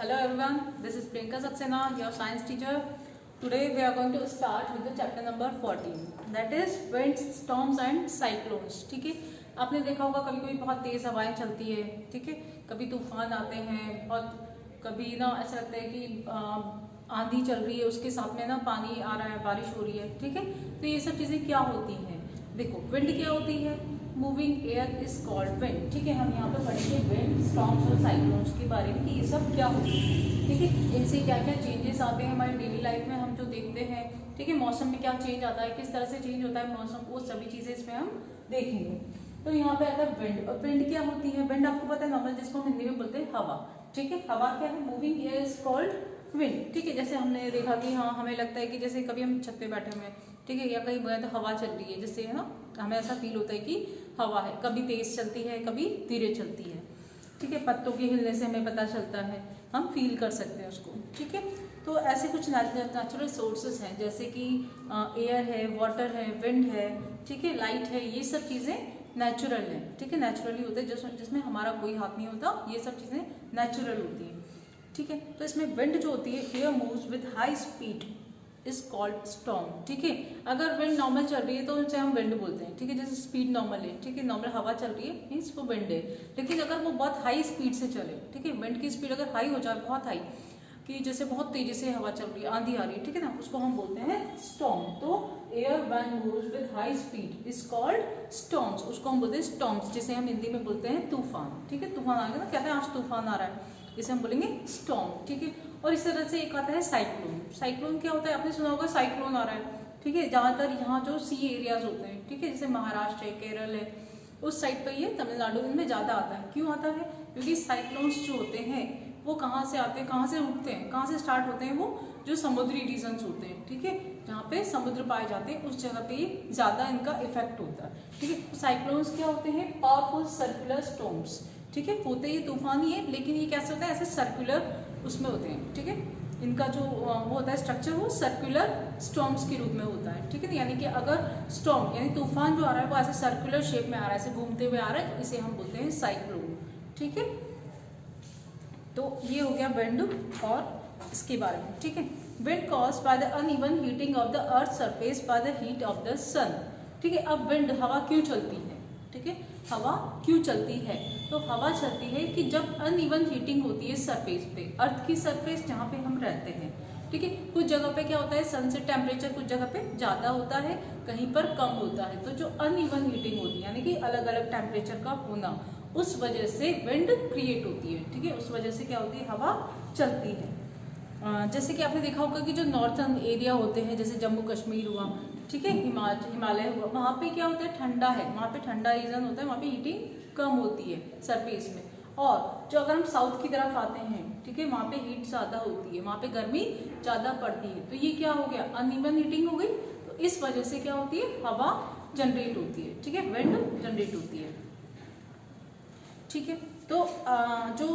Hello everyone, this is Priyanka Saxena, your science teacher. Today we are going to start with the chapter number 14, that is winds, storms and cyclones. ठीक है, आपने देखा होगा कभी कभी बहुत तेज हवाएं चलती है, ठीक है, कभी तूफान आते हैं, बहुत कभी ना ऐसा लगता है कि आंधी चल रही है, उसके साथ में ना पानी आ रहा है, बारिश हो रही है, ठीक है। तो ये सब चीजें क्या होती हैं? देखो, विंड क्या होती है? Moving air is called wind. ठीक है, हम यहाँ पे पढ़ेंगे विंड, स्टॉर्म्स और साइक्लोन्स के बारे में कि ये सब क्या होती है। ठीक है, इनसे क्या क्या चेंजेस आते हैं हमारी डेली लाइफ में, हम जो देखते हैं। ठीक है, मौसम में क्या चेंज आता है, किस तरह से चेंज होता है मौसम, वो सभी चीजें इसमें हम देखेंगे। तो यहाँ पे आता है विंड। और विंड क्या होती है? विंड आपको पता है नॉर्मल, जिसको हम हिंदी में बोलते हैं हवा। ठीक है, हवा क्या है? Moving air is called wind. ठीक है, जैसे हमने देखा कि हाँ, हमें लगता है कि जैसे कभी हम छत पे बैठे हुए हैं, ठीक है, या कहीं गए तो हवा चल रही है, जिससे है ना हमें ऐसा फील होता है कि हवा है, कभी तेज चलती है, कभी धीरे चलती है। ठीक है, पत्तों के हिलने से हमें पता चलता है, हम फील कर सकते हैं उसको। ठीक है, तो ऐसे कुछ नेचुरल सोर्सेस हैं, जैसे कि एयर है, वाटर है, विंड है, ठीक है, लाइट है, ये सब चीज़ें नेचुरल है। ठीक है, नेचुरली होते हैं, जिसमें हमारा कोई हाथ नहीं होता, ये सब चीज़ें नेचुरल होती हैं। ठीक है, तो इसमें विंड जो होती है, air moves with high speed is called storm. ठीक है, अगर विंड नॉर्मल चल रही है तो उसे हम विंड बोलते हैं। ठीक है, जैसे स्पीड नॉर्मल है, ठीक है, नॉर्मल हवा चल रही है मीन्स वो विंड है। लेकिन अगर वो बहुत हाई स्पीड से चले, ठीक है, विंड की स्पीड अगर हाई हो जाए, बहुत हाई, कि जैसे बहुत तेजी से हवा चल रही है, आंधी आ रही है, ठीक है ना, उसको हम बोलते हैं स्टॉर्म। तो air when moves with high speed is called storms, उसको हम बोलते हैं स्टॉर्म्स, जिसे हम हिंदी में बोलते हैं तूफान। ठीक है, तूफान आ गया ना, कहते हैं आज तूफान आ रहा है, इसे हम बोलेंगे स्टॉर्म। ठीक है, और इस तरह से एक आता है साइक्लोन। साइक्लोन क्या होता है? आपने सुना होगा साइक्लोन आ रहा है। ठीक है, ज्यादातर यहाँ जो सी एरियाज होते हैं, ठीक है, जैसे महाराष्ट्र है, केरल है, उस साइड पर ये तमिलनाडु इनमें ज्यादा आता है। क्यों आता है? क्योंकि साइक्लोन्स जो होते हैं वो कहाँ से आते हैं, कहाँ से उठते हैं, कहाँ से स्टार्ट होते हैं? वो जो समुद्री रीजन्स होते हैं, ठीक है, जहाँ पे समुद्र पाए जाते हैं, उस जगह पे ज्यादा इनका इफेक्ट होता है। ठीक है, साइक्लोन्स क्या होते हैं? Powerful circular storms. ठीक है, होते ये तूफान ही है, लेकिन ये कैसे होता है? ऐसे सर्कुलर उसमें होते हैं। ठीक है, इनका जो वो होता है स्ट्रक्चर, वो सर्कुलर स्टॉर्म्स के रूप में होता है। ठीक है, यानी कि अगर स्टॉर्म यानी तूफान जो आ रहा है वो ऐसे सर्कुलर शेप में आ रहा है, ऐसे घूमते हुए आ रहा है, इसे हम बोलते हैं साइक्लोन। ठीक है, तो ये हो गया विंड और इसके बारे में। ठीक है, wind caused by the uneven heating of the earth surface by the heat of the sun. ठीक है, अब विंड, हवा क्यों चलती है? ठीक है, हवा क्यों चलती है? तो हवा चलती है कि जब अनइवन हीटिंग होती है सरफेस पे, अर्थ की सरफेस जहाँ पे हम रहते हैं। ठीक है, कुछ जगह पे क्या होता है, सन से टेम्परेचर कुछ जगह पे ज्यादा होता है, कहीं पर कम होता है। तो जो अनइवन हीटिंग होती है, यानी कि अलग अलग टेम्परेचर का होना, उस वजह से विंड क्रिएट होती है। ठीक है, उस वजह से क्या होती है? हवा चलती है। जैसे कि आपने देखा होगा कि जो नॉर्थर्न एरिया होते हैं, जैसे जम्मू कश्मीर हुआ, ठीक है, हिमालय हुआ, वहाँ पे क्या होता है? ठंडा है, वहाँ पे ठंडा रीजन होता है, वहाँ पे हीटिंग कम होती है सरफेस में। और जो अगर हम साउथ की तरफ आते हैं, ठीक है, वहाँ पे हीट ज्यादा होती है, वहाँ पे गर्मी ज्यादा पड़ती है। तो ये क्या हो गया? अनइवन हीटिंग हो गई। तो इस वजह से क्या होती है? हवा जनरेट होती है। ठीक है, विंड जनरेट होती है। ठीक है, तो जो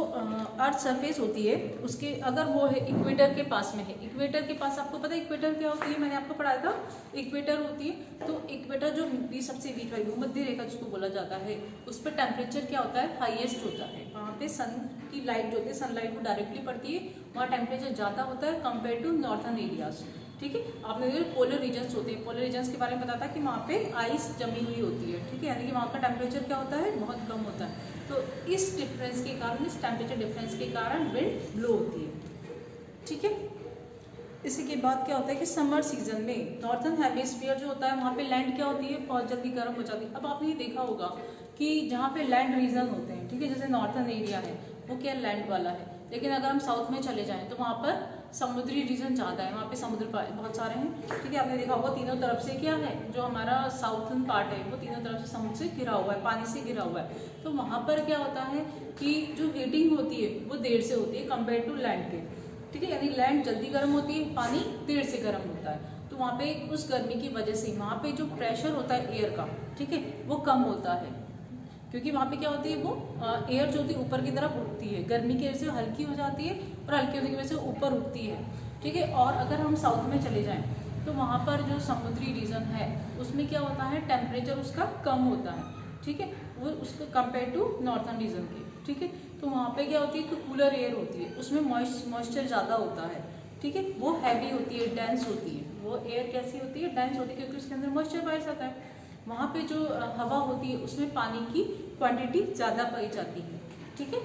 अर्थ सरफेस होती है उसके, अगर वो है इक्वेटर के पास में है, इक्वेटर के पास, आपको पता है इक्वेटर क्या होती है? मैंने आपको पढ़ाया था, इक्वेटर होती है। तो इक्वेटर जो सबसे बीच वाली भूमध्य रेखा जिसको बोला जाता है, उस पर टेम्परेचर क्या होता है? हाईएस्ट होता है। वहाँ पे सन की लाइट जो होती है, सनलाइट वो डायरेक्टली पड़ती है, वहाँ टेम्परेचर ज़्यादा होता है कंपेयर टू नॉर्थर्न एरियाज। ठीक है, आपने देखा पोलर रीजन्स होते हैं, पोलर रीजन्स के बारे में पता था कि वहाँ पे आइस जमी हुई होती है। ठीक है, यानी कि वहाँ का टेम्परेचर क्या होता है? बहुत कम होता है। तो इस डिफरेंस के कारण, इस टेम्परेचर डिफरेंस के कारण विंड ब्लो होती है। ठीक है, इसी के बाद क्या होता है कि समर सीजन में नॉर्थर्न हेमिस्फीयर जो होता है, वहाँ पे लैंड क्या होती है? बहुत जल्दी गर्म हो जाती है। अब आपने ये देखा होगा कि जहाँ पे लैंड रीजन होते हैं, ठीक है, जैसे नॉर्थर्न एरिया है, वो क्या लैंड वाला है। लेकिन अगर हम साउथ में चले जाएं तो वहाँ पर समुद्री रीजन ज़्यादा है, वहाँ पे समुद्र बहुत सारे हैं। ठीक है, आपने देखा होगा तीनों तरफ से क्या है, जो हमारा साउथर्न पार्ट है वो तीनों तरफ से समुद्र से घिरा हुआ है, पानी से घिरा हुआ है। तो वहाँ पर क्या होता है कि जो हीटिंग होती है वो देर से होती है कंपेयर टू लैंड के। ठीक है, यानी लैंड जल्दी गर्म होती है, पानी देर से गर्म होता है। तो वहाँ पे उस गर्मी की वजह से वहाँ पे जो प्रेशर होता है एयर का, ठीक है, वो कम होता है, क्योंकि वहाँ पे क्या होती है, वो एयर जो होती है ऊपर की तरफ उठती है, गर्मी की वजह से हल्की हो जाती है और हल्की होने की वजह से ऊपर उठती है। ठीक है, और अगर हम साउथ में चले जाएं तो वहाँ पर जो समुद्री रीजन है उसमें क्या होता है? टेम्परेचर उसका कम होता है। ठीक है, वो उसको कंपेयर टू नॉर्थर्न रीजन के। ठीक है, तो वहाँ पे क्या होती है कि कूलर एयर होती है, उसमें मॉइस्चर ज़्यादा होता है, ठीक है, वो हैवी होती है, डेंस होती है, वो एयर कैसी होती है, डेंस होती है, क्योंकि उसके अंदर मॉइस्चर पाया जाता है। वहाँ पे जो हवा होती है उसमें पानी की क्वांटिटी ज़्यादा पाई जाती है, ठीक है।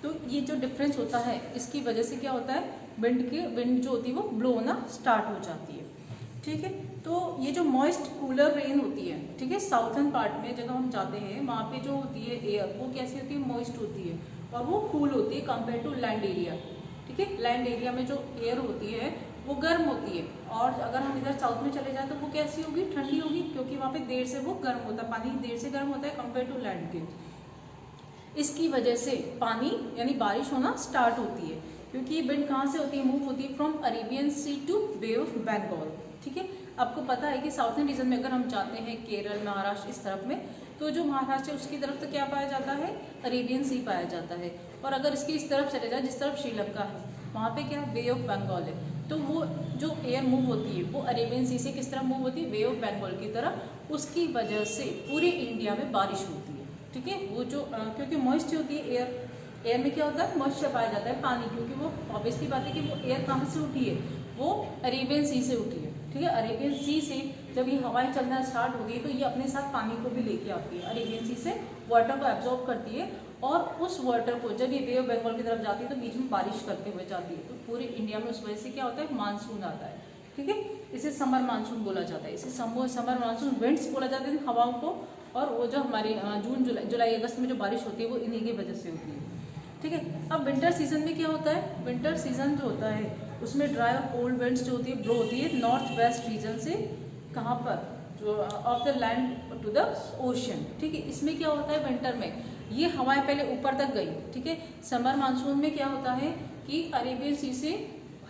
तो ये जो डिफरेंस होता है इसकी वजह से क्या होता है, विंड जो होती है वो ब्लो होना स्टार्ट हो जाती है, ठीक है। तो ये जो मॉइस्ट कूलर रेन होती है, ठीक है, साउथर्न पार्ट में जब हम जाते हैं वहाँ पे जो होती है एयर वो कैसी होती है, मॉइस्ट होती है और वो कूल होती है कंपेयर टू लैंड एरिया, ठीक है। लैंड एरिया में जो एयर होती है वो गर्म होती है, और अगर हम इधर साउथ में चले जाए तो वो कैसी होगी, ठंडी होगी, क्योंकि वहाँ पे देर से वो गर्म होता है, पानी देर से गर्म होता है कंपेयर टू लैंड के। इसकी वजह से पानी यानी बारिश होना स्टार्ट होती है, क्योंकि विंड कहाँ से होती है, मूव होती है from Arabian Sea to Bay of Bengal, ठीक है। आपको पता है कि साउथर्न रीजन में अगर हम जाते हैं केरल, महाराष्ट्र इस तरफ में, तो जो महाराष्ट्र है उसकी तरफ तो क्या पाया जाता है, अरेबियन सी पाया जाता है, और अगर इसकी इस तरफ चले जाए जिस तरफ श्रीलंका है वहाँ पे क्या बे ऑफ बंगाल है, तो वो जो एयर मूव होती है वो अरेबियन सी से किस तरह मूव होती है, बे ऑफ बंगाल की तरफ। उसकी वजह से पूरे इंडिया में बारिश होती है, ठीक है। वो जो क्योंकि मॉइस्ट होती है एयर में क्या होता है, मॉइस्चर पाया जाता है पानी, क्योंकि वो ऑब्वियसली बात है कि वो एयर कहाँ से उठी है, वो अरेबियन सी से उठी है, ठीक है। अरेबियन सी से जब ये हवाएं चलना स्टार्ट हो गई तो ये अपने साथ पानी को भी लेके आती है, अरेबियन सी से वाटर को एब्जॉर्ब करती है, और उस वाटर को जब ये बे ऑफ बंगाल की तरफ जाती है तो बीच में बारिश करते हुए जाती है, तो पूरे इंडिया में उस वजह से क्या होता है, मानसून आता है, ठीक है। इसे समर मानसून बोला जाता है, इसे समर मानसून विंड्स बोला जाता है हवाओं को, और वो जो हमारे जून जुलाई अगस्त में जो बारिश होती है वो इन्हीं की वजह से होती है, ठीक है। अब विंटर सीजन में क्या होता है, विंटर सीजन जो होता है उसमें ड्राई और कोल्ड विंड्स जो होती है ब्लो होती है नॉर्थ वेस्ट रीजन से, कहाँ पर, जो of the land to the ocean, ठीक है। इसमें क्या होता है, विंटर में ये हवाएं पहले ऊपर तक गई, ठीक है। समर मानसून में क्या होता है कि अरेबियन सी से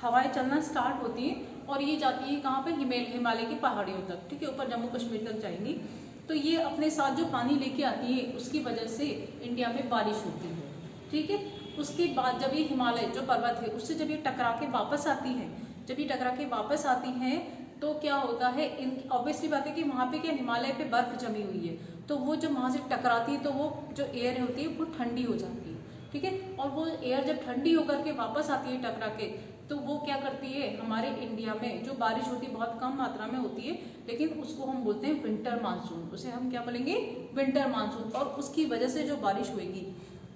हवाएं चलना स्टार्ट होती है और ये जाती है कहाँ पे, हिमालय की पहाड़ियों तक, ठीक है, ऊपर जम्मू कश्मीर तक जाएंगी, तो ये अपने साथ जो पानी लेके आती है उसकी वजह से इंडिया में बारिश होती है, ठीक है। उसके बाद जब ये हिमालय जो पर्वत है उससे जब ये टकरा के वापस आती है, जब ये टकरा के वापस आती हैं तो क्या होता है, इन ऑब्वियसली बात है कि वहाँ पे क्या हिमालय पे बर्फ जमी हुई है, तो वो जब वहाँ से टकराती है तो वो जो एयर होती है वो ठंडी हो जाती है, ठीक है। और वो एयर जब ठंडी होकर के वापस आती है टकरा के, तो वो क्या करती है, हमारे इंडिया में जो बारिश होती है बहुत कम मात्रा में होती है, लेकिन उसको हम बोलते हैं विंटर मानसून, उसे हम क्या बोलेंगे, विंटर मानसून, और उसकी वजह से जो बारिश होगी,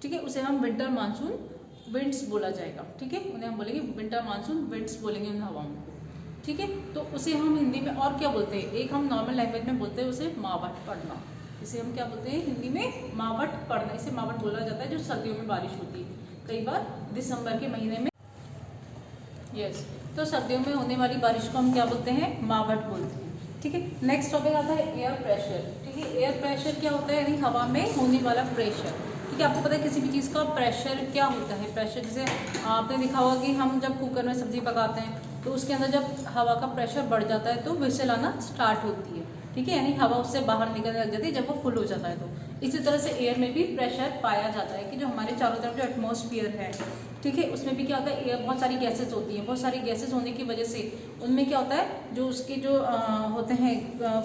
ठीक है, उसे हम विंटर मानसून विंड्स बोला जाएगा, ठीक है। उन्हें हम बोलेंगे विंटर मानसून विंड्स बोलेंगे उन हवाओं को, ठीक है। तो उसे हम हिंदी में और क्या बोलते हैं, एक हम नॉर्मल लैंग्वेज में बोलते हैं उसे मावट पड़ना, इसे हम क्या बोलते हैं हिंदी में, मावट पड़ना, इसे मावट बोला जाता है जो सर्दियों में बारिश होती है, कई बार दिसंबर के महीने में, यस, तो सर्दियों में होने वाली बारिश को हम क्या बोलते हैं, मावट बोलते हैं, ठीक है। नेक्स्ट टॉपिक आता है एयर प्रेशर, ठीक है। एयर प्रेशर क्या होता है, यानी हवा में होने वाला प्रेशर, ठीक है। आपको पता है किसी भी चीज़ का प्रेशर क्या होता है, प्रेशर जैसे आपने देखा होगा कि हम जब कुकर में सब्जी पकाते हैं तो उसके अंदर जब हवा का प्रेशर बढ़ जाता है तो व्हिसल आना स्टार्ट होती है, ठीक है, यानी हवा उससे बाहर निकलने लग जाती है जब वो फुल हो जाता है। तो इसी तरह से एयर में भी प्रेशर पाया जाता है कि जो हमारे चारों तरफ जो एटमॉस्फेयर है, ठीक है, उसमें भी क्या होता है, एयर बहुत सारी गैसेज होती हैं, बहुत सारी गैसेज होने की वजह से उनमें क्या होता है, जो उसके जो होते हैं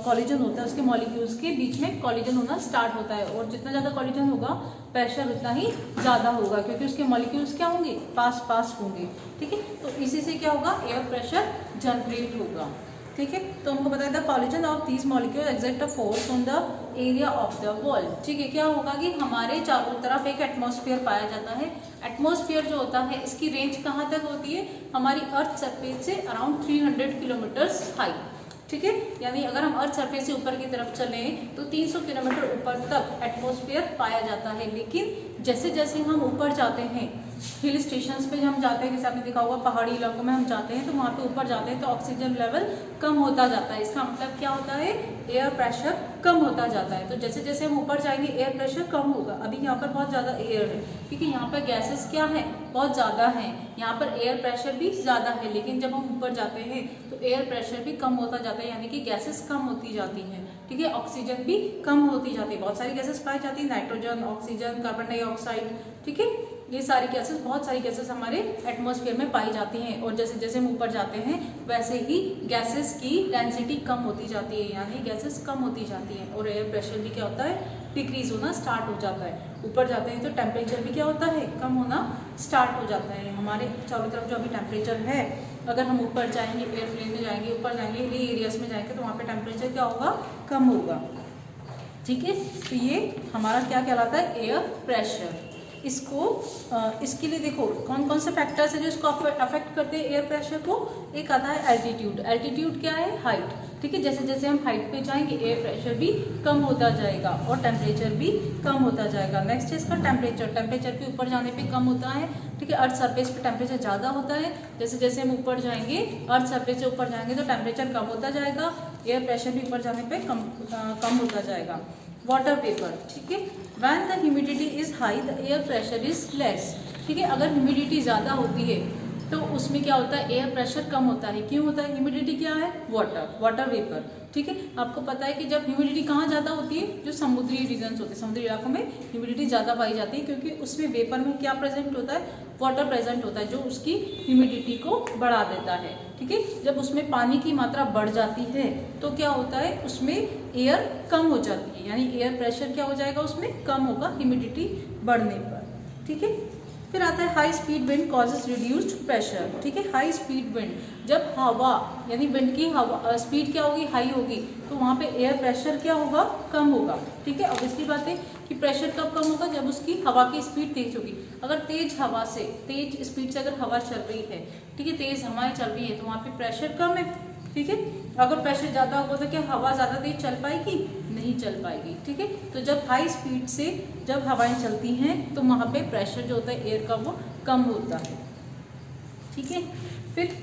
कॉलिजन होता है, उसके मॉलिक्यूल्स के बीच में कॉलिजन होना स्टार्ट होता है, और जितना ज़्यादा कॉलिजन होगा प्रेशर उतना ही ज़्यादा होगा, क्योंकि उसके मॉलिक्यूल्स क्या होंगे, पास होंगे, ठीक है। तो इसी से क्या होगा, एयर प्रेशर जनरेट होगा, ठीक है। तो हमको पता है the collision of these molecule exert a force on the area of the wall, ठीक है। क्या होगा कि हमारे चारों तरफ एक एटमॉस्फेयर पाया जाता है, एटमॉस्फेयर जो होता है इसकी रेंज कहाँ तक होती है, हमारी अर्थ सरफेस से अराउंड 300 किलोमीटर्स हाई, ठीक है। यानी अगर हम अर्थ सरफेस से ऊपर की तरफ चलें तो 300 किलोमीटर ऊपर तक एटमॉस्फेयर पाया जाता है, लेकिन जैसे जैसे हम ऊपर जाते हैं, हिल स्टेशंस पे हम जाते हैं, जैसे आपने देखा होगा पहाड़ी इलाकों में हम जाते हैं तो वहाँ पे ऊपर जाते हैं तो ऑक्सीजन लेवल कम होता जाता है, इसका मतलब क्या होता है, एयर प्रेशर कम होता जाता है। तो जैसे जैसे हम ऊपर जाएंगे एयर प्रेशर कम होगा, अभी यहाँ पर बहुत ज़्यादा एयर है क्योंकि यहाँ पर गैसेस क्या है, बहुत ज़्यादा हैं, यहाँ पर एयर प्रेशर भी ज़्यादा है, लेकिन जब हम ऊपर जाते हैं तो एयर प्रेशर भी कम होता जाता है, यानी कि गैसेस कम होती जाती हैं, ठीक है, ऑक्सीजन भी कम होती जाती है, बहुत सारी गैसेस पाई जाती है, नाइट्रोजन, ऑक्सीजन, कार्बन डाइऑक्साइड, ठीक है, ये सारी गैसेस, बहुत सारी गैसेस हमारे एटमॉस्फेयर में पाई जाती हैं, और जैसे जैसे हम ऊपर जाते हैं वैसे ही गैसेस की डेंसिटी कम होती जाती है, यानी गैसेस कम होती जाती हैं, और एयर प्रेशर भी क्या होता है, डिक्रीज होना स्टार्ट हो जाता है। ऊपर जाते हैं तो टेम्परेचर भी क्या होता है, कम होना स्टार्ट हो जाता है। हमारे चारों तरफ जो अभी टेम्परेचर है, अगर हम ऊपर जाएंगे, एयरप्लेन में जाएंगे, ऊपर जाएंगे, हिली एरियाज में जाएंगे तो वहाँ पे टेम्परेचर क्या होगा, कम होगा। ठीक है, तो ये हमारा क्या कहलाता है, एयर प्रेशर। इसके लिए देखो कौन कौन से फैक्टर्स है जो इसको अफेक्ट करते हैं एयर प्रेशर को। एक आता है एल्टीट्यूड। एल्टीट्यूड क्या है, हाइट। ठीक है, जैसे जैसे हम हाइट पे जाएंगे एयर प्रेशर भी कम होता जाएगा और टेम्परेचर भी कम होता जाएगा। नेक्स्ट है इसका टेम्परेचर। टेम्परेचर भी ऊपर जाने पे कम होता है। ठीक है, अर्थ सरफेस पे टेम्परेचर ज़्यादा होता है, जैसे जैसे हम ऊपर जाएंगे, अर्थ सरफेस से ऊपर जाएंगे तो टेम्परेचर कम होता जाएगा, एयर प्रेशर भी ऊपर जाने पे कम होता जाएगा। Water vapour. ठीक है, when the humidity is high the air pressure is less. ठीक है, अगर ह्यूमिडिटी ज़्यादा होती है तो उसमें क्या होता है, एयर प्रेशर कम होता है। क्यों होता है, ह्यूमिडिटी क्या है, वाटर वेपर। ठीक है, आपको पता है कि जब ह्यूमिडिटी कहाँ ज़्यादा होती है, जो समुद्री रीजन्स होते हैं, समुद्री इलाकों में ह्यूमिडिटी ज़्यादा पाई जाती है, क्योंकि उसमें वेपर में क्या प्रेजेंट होता है, वाटर प्रेजेंट होता है, जो उसकी ह्यूमिडिटी को बढ़ा देता है। ठीक है, जब उसमें पानी की मात्रा बढ़ जाती है तो क्या होता है, उसमें एयर कम हो जाती है, यानी एयर प्रेशर क्या हो जाएगा, उसमें कम होगा ह्यूमिडिटी बढ़ने पर। ठीक है, फिर आता है high speed wind causes reduced pressure. ठीक है, हाई स्पीड विंड, जब हवा यानी विंड की हवा स्पीड क्या होगी, हाई होगी, तो वहाँ पे एयर प्रेशर क्या होगा, कम होगा। ठीक है, ऑब्वियसली बात है कि प्रेशर कब कम होगा, जब उसकी हवा की स्पीड तेज होगी। अगर तेज हवा से, तेज स्पीड से अगर हवा चल रही है, ठीक है, तेज हवाएं चल रही है, तो वहाँ पे प्रेशर कम है। ठीक है, अगर प्रेशर ज़्यादा होगा तो क्या हवा ज़्यादा तेज चल पाएगी, नहीं चल पाएगी। ठीक है, तो जब हाई स्पीड से जब हवाएं चलती हैं तो वहाँ पे प्रेशर जो होता है एयर का वो कम होता है। ठीक है, फिर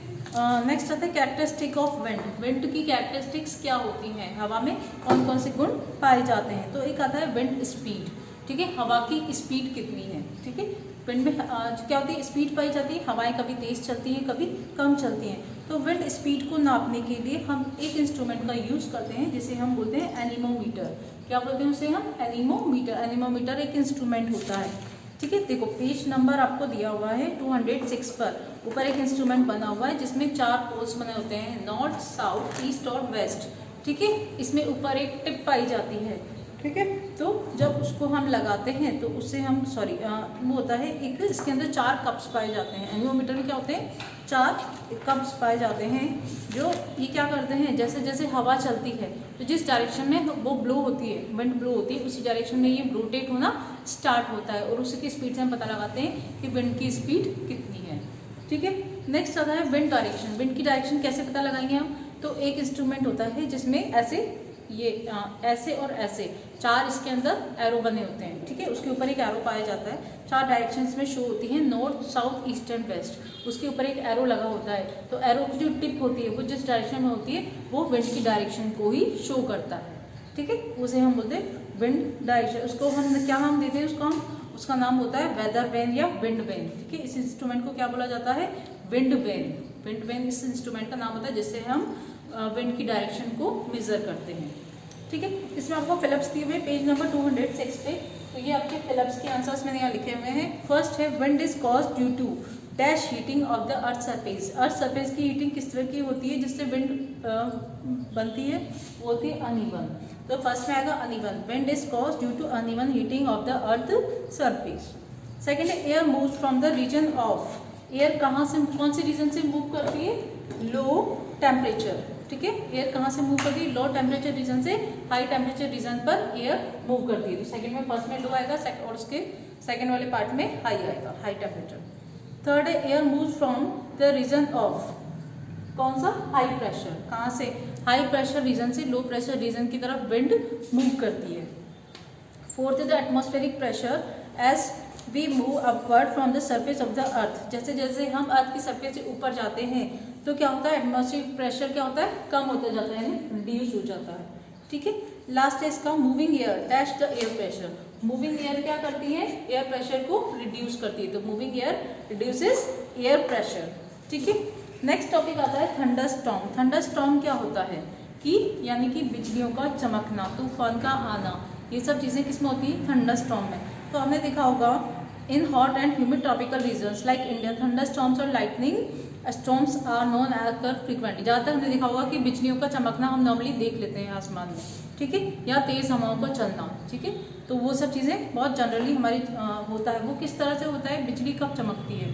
नेक्स्ट आता है कैरेक्टरिस्टिक ऑफ विंड। विंड की कैरेक्टरिस्टिक्स क्या होती हैं, हवा में कौन कौन से गुण पाए जाते हैं। तो एक आता है विंड स्पीड। ठीक है, हवा की स्पीड कितनी है। ठीक है, विंड में क्या होती है, स्पीड पाई जाती है, हवाएं कभी तेज चलती हैं, कभी कम चलती हैं। तो विंड स्पीड को नापने के लिए हम एक इंस्ट्रूमेंट का यूज़ करते हैं, जिसे हम बोलते हैं एनीमोमीटर। क्या बोलते हैं उसे हम, एनीमोमीटर। एनीमोमीटर एक इंस्ट्रूमेंट होता है। ठीक है, देखो पेज नंबर आपको दिया हुआ है 206 पर, ऊपर एक इंस्ट्रूमेंट बना हुआ है जिसमें 4 पोल्स बने होते हैं, नॉर्थ, साउथ, ईस्ट और वेस्ट। ठीक है, इसमें ऊपर एक टिप पाई जाती है। ठीक है, तो जब उसको हम लगाते हैं तो उससे हम वो होता है एक, इसके अंदर 4 कप्स पाए जाते हैं। एनीमोमीटर में क्या होते हैं, 4 कप्स पाए जाते हैं, जो ये क्या करते हैं, जैसे जैसे हवा चलती है तो जिस डायरेक्शन में वो ब्लो होती है, विंड ब्लो होती है, उसी डायरेक्शन में ये रोटेट होना स्टार्ट होता है, और उसी की स्पीड से हम पता लगाते हैं कि विंड की स्पीड कितनी है। ठीक है, नेक्स्ट आता है विंड डायरेक्शन। विंड की डायरेक्शन कैसे पता लगाएंगे हम, तो एक इंस्ट्रूमेंट होता है जिसमें ऐसे ऐसे और ऐसे 4 इसके अंदर एरो बने होते हैं। ठीक है, उसके ऊपर एक एरो पाया जाता है, 4 डायरेक्शंस में शो होती है, north, south, east and west. उसके ऊपर एक एरो लगा होता है, तो एरो की जो टिप होती है वो जिस डायरेक्शन में होती है वो विंड की डायरेक्शन को ही शो करता है। ठीक है, उसे हम बोलते हैं विंड डायरेक्शन। उसको हम क्या नाम देते हैं, उसका नाम होता है वेदर वैन या विंड वैन। ठीक है, इस इंस्ट्रूमेंट को क्या बोला जाता है, विंड वैन। विंड वैन इस इंस्ट्रूमेंट का नाम होता है जिससे हम विंड की डायरेक्शन को मेजर करते हैं। ठीक है, इसमें आपको फिलिप्स दिए हुए पेज नंबर 206 पे, तो ये आपके फिलिप्स के आंसर्स मैंने यहाँ लिखे हुए हैं। फर्स्ट है wind is cause due to dash heating of the earth surface. Earth surface की हीटिंग किस तरह की होती है जिससे विंड बनती है, वो होती है अनइवन। तो फर्स्ट में आएगा uneven, wind is cause due to uneven heating of the earth surface. Second है air moves from the region of. Air कहाँ से, कौन से रीजन से मूव करती है, लो टेम्परेचर। ठीक है, एयर कहाँ से मूव करती है, लो टेम्परेचर रीजन से हाई टेम्परेचर रीजन पर एयर मूव करती है। तो सेकंड में, फर्स्ट में लो आएगा और उसके सेकंड वाले पार्ट में हाई आएगा, हाई टेम्परेचर। थर्ड है air moves from the region of, कौन सा, हाई प्रेशर। कहाँ से, हाई प्रेशर रीजन से लो प्रेशर रीजन की तरफ विंड मूव करती है। फोर्थ है the atmospheric pressure as we move upward from the surface of the earth. जैसे जैसे हम अर्थ की सरफेस से ऊपर जाते हैं तो क्या होता है, एटमॉस्फेरिक प्रेशर क्या होता है, कम होता जाता है, रिड्यूस हो जाता है। ठीक है, लास्ट है इसका moving air dash the air pressure. Moving air क्या करती है, एयर प्रेशर को रिड्यूस करती है, तो moving air reduces air pressure. ठीक है, नेक्स्ट टॉपिक आता है थंडर स्टॉर्म। थंडर स्टॉर्म क्या होता है कि यानी कि बिजलियों का चमकना, तूफान का आना, ये सब चीज़ें किस में होती है, थंडर स्टॉर्म में। तो हमने देखा होगा in hot and humid tropical regions like India, thunder storms और lightning storms are non occur frequently. ज़्यादातर हमने देखा होगा कि बिजलियों का चमकना हम नॉर्मली देख लेते हैं आसमान में। ठीक है, या तेज हवाओं का चलना, ठीक है। तो वो सब चीजें बहुत जनरली हमारी होता है। वो किस तरह से होता है, बिजली कब चमकती है,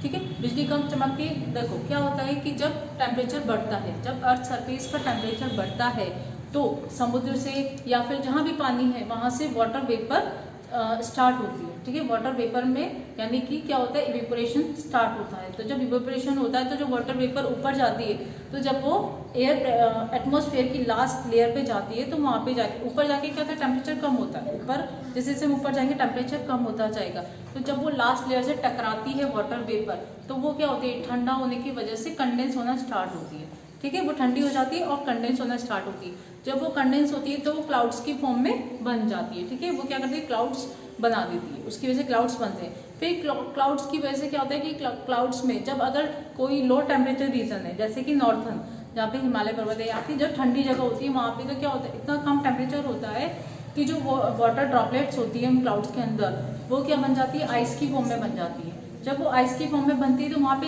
ठीक है। बिजली कब चमकती है, देखो क्या होता है कि जब टेम्परेचर बढ़ता है, जब अर्थ सरफेस का टेम्परेचर बढ़ता है तो समुद्र से या फिर जहाँ भी पानी है वहाँ से वाटर वेपर स्टार्ट होती है, ठीक है। वाटर वेपर में यानी कि क्या होता है, इवेपोरेशन स्टार्ट होता है। तो जब इवेपोरेशन होता है तो जो वाटर वेपर ऊपर जाती है, तो जब वो एयर एटमॉस्फेयर की लास्ट लेयर पे जाती है तो वहाँ पे जाके ऊपर जाके क्या होता है, टेम्परेचर कम होता है। ऊपर जैसे जैसे हम ऊपर जाएंगे टेम्परेचर कम होता जाएगा। तो जब वो लास्ट लेयर से टकराती है वाटर वेपर, तो वो क्या होती है, ठंडा होने की वजह से कंडेंस होना स्टार्ट होती है, ठीक है। वो ठंडी हो जाती है और कंडेंस होना स्टार्ट होती है। जब वो कंडेंस होती है तो वो क्लाउड्स की फॉर्म में बन जाती है, ठीक है। वो क्या करती है, क्लाउड्स बना देती है, उसकी वजह से क्लाउड्स बनते हैं। फिर क्लाउड्स की वजह से क्या होता है कि क्लाउड्स में जब अगर कोई लो टेम्परेचर रीजन है, जैसे कि नॉर्थन, जहाँ पे हिमालय पर्वत है या फिर जब ठंडी जगह होती है, वहाँ पे तो क्या होता है, इतना कम टेम्परेचर होता है कि जो वाटर ड्रॉपलेट्स होती है उन क्लाउड्स के अंदर, वो क्या बन जाती है, आइस की फॉर्म में बन जाती है। जब वो आइस की फॉर्म में बनती है तो वहाँ पे